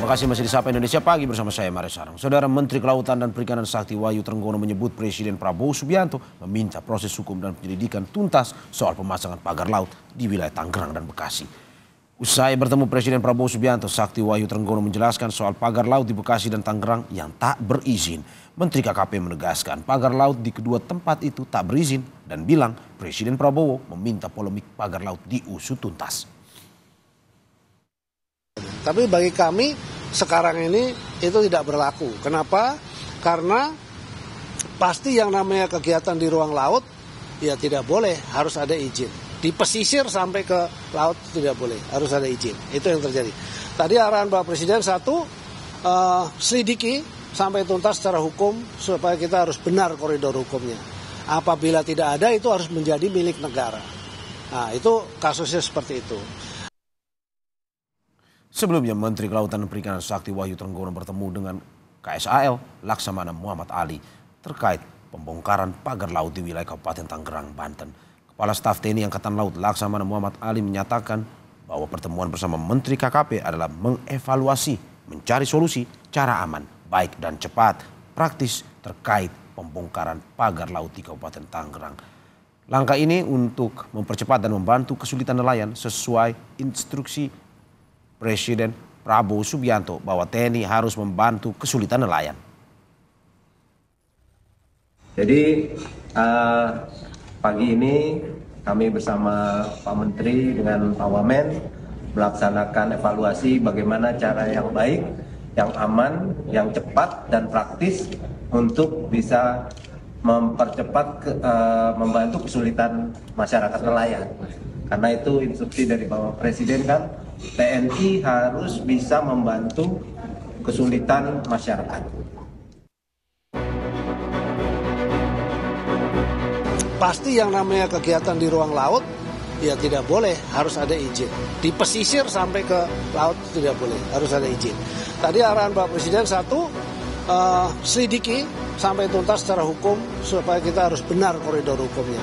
Terima kasih masih di Sapa Indonesia Pagi bersama saya Mario Sarang. Saudara Menteri Kelautan dan Perikanan Sakti Wahyu Trenggono menyebut Presiden Prabowo Subianto meminta proses hukum dan penyelidikan tuntas soal pemasangan pagar laut di wilayah Tangerang dan Bekasi. Usai bertemu Presiden Prabowo Subianto, Sakti Wahyu Trenggono menjelaskan soal pagar laut di Bekasi dan Tangerang yang tak berizin. Menteri KKP menegaskan pagar laut di kedua tempat itu tak berizin dan bilang Presiden Prabowo meminta polemik pagar laut diusut tuntas. Tapi bagi kami sekarang ini itu tidak berlaku. Kenapa? Karena pasti yang namanya kegiatan di ruang laut ya tidak boleh, harus ada izin. Di pesisir sampai ke laut tidak boleh, harus ada izin. Itu yang terjadi. Tadi arahan Bapak Presiden satu, selidiki sampai tuntas secara hukum supaya kita harus benar koridor hukumnya. Apabila tidak ada itu harus menjadi milik negara. Nah itu kasusnya seperti itu. Sebelumnya Menteri Kelautan dan Perikanan Sakti Wahyu Trenggono bertemu dengan KSAL Laksamana Muhammad Ali terkait pembongkaran pagar laut di wilayah Kabupaten Tangerang, Banten. Kepala Staf TNI Angkatan Laut Laksamana Muhammad Ali menyatakan bahwa pertemuan bersama Menteri KKP adalah mengevaluasi, mencari solusi cara aman, baik dan cepat, praktis terkait pembongkaran pagar laut di Kabupaten Tangerang. Langkah ini untuk mempercepat dan membantu kesulitan nelayan sesuai instruksi Presiden Prabowo Subianto bahwa TNI harus membantu kesulitan nelayan. Jadi pagi ini kami bersama Pak Menteri dengan Pak Wamen melaksanakan evaluasi bagaimana cara yang baik, yang aman, yang cepat dan praktis untuk bisa mempercepat membantu kesulitan masyarakat nelayan. Karena itu instruksi dari Bapak Presiden kan, TNI harus bisa membantu kesulitan masyarakat. Pasti yang namanya kegiatan di ruang laut ya tidak boleh, harus ada izin. Di pesisir sampai ke laut tidak boleh, harus ada izin. Tadi arahan Bapak Presiden satu, selidiki sampai tuntas secara hukum supaya kita harus benar koridor hukumnya.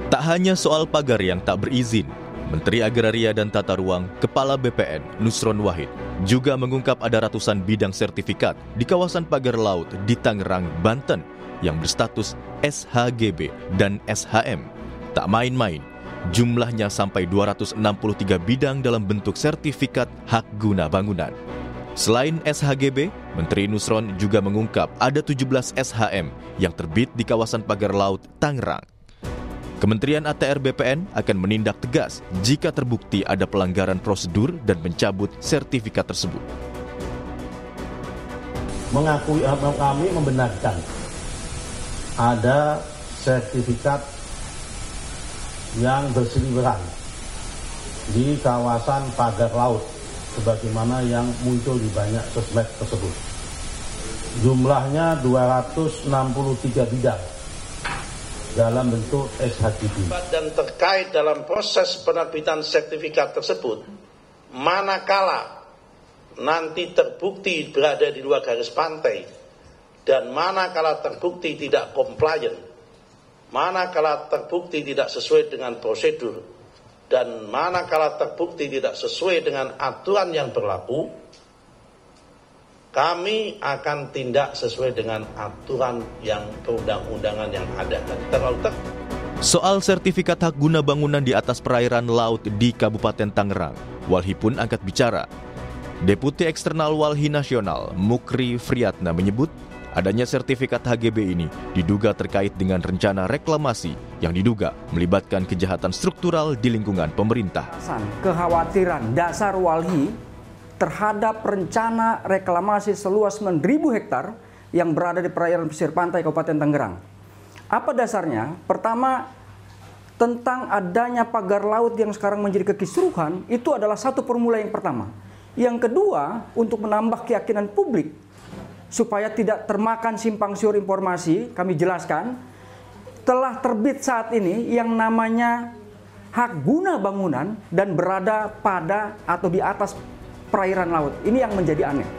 Tak hanya soal pagar yang tak berizin, Menteri Agraria dan Tata Ruang, Kepala BPN Nusron Wahid juga mengungkap ada ratusan bidang sertifikat di kawasan pagar laut di Tangerang, Banten yang berstatus SHGB dan SHM. Tak main-main, jumlahnya sampai 263 bidang dalam bentuk sertifikat hak guna bangunan. Selain SHGB, Menteri Nusron juga mengungkap ada 17 SHM yang terbit di kawasan pagar laut Tangerang. Kementerian ATR BPN akan menindak tegas jika terbukti ada pelanggaran prosedur dan mencabut sertifikat tersebut. Kami membenarkan ada sertifikat yang berseliweran di kawasan pagar laut sebagaimana yang muncul di banyak sosmed tersebut. Jumlahnya 263 bidang dalam bentuk SHGB. Dan terkait dalam proses penerbitan sertifikat tersebut, manakala nanti terbukti berada di luar garis pantai dan manakala terbukti tidak compliant, manakala terbukti tidak sesuai dengan prosedur dan manakala terbukti tidak sesuai dengan aturan yang berlaku, kami akan tindak sesuai dengan aturan yang perundang-undangan yang ada. Soal sertifikat hak guna bangunan di atas perairan laut di Kabupaten Tangerang, Walhi pun angkat bicara. Deputi Eksternal Walhi Nasional Mukri Friyatna menyebut adanya sertifikat HGB ini diduga terkait dengan rencana reklamasi yang diduga melibatkan kejahatan struktural di lingkungan pemerintah. Kekhawatiran dasar Walhi terhadap rencana reklamasi seluas 9.000 hektar yang berada di perairan pesisir pantai Kabupaten Tangerang. Apa dasarnya? Pertama, tentang adanya pagar laut yang sekarang menjadi kekisruhan, itu adalah satu formula yang pertama. Yang kedua, untuk menambah keyakinan publik supaya tidak termakan simpang siur informasi, kami jelaskan, telah terbit saat ini yang namanya hak guna bangunan dan berada pada atau di atas perairan laut. Ini yang menjadi aneh.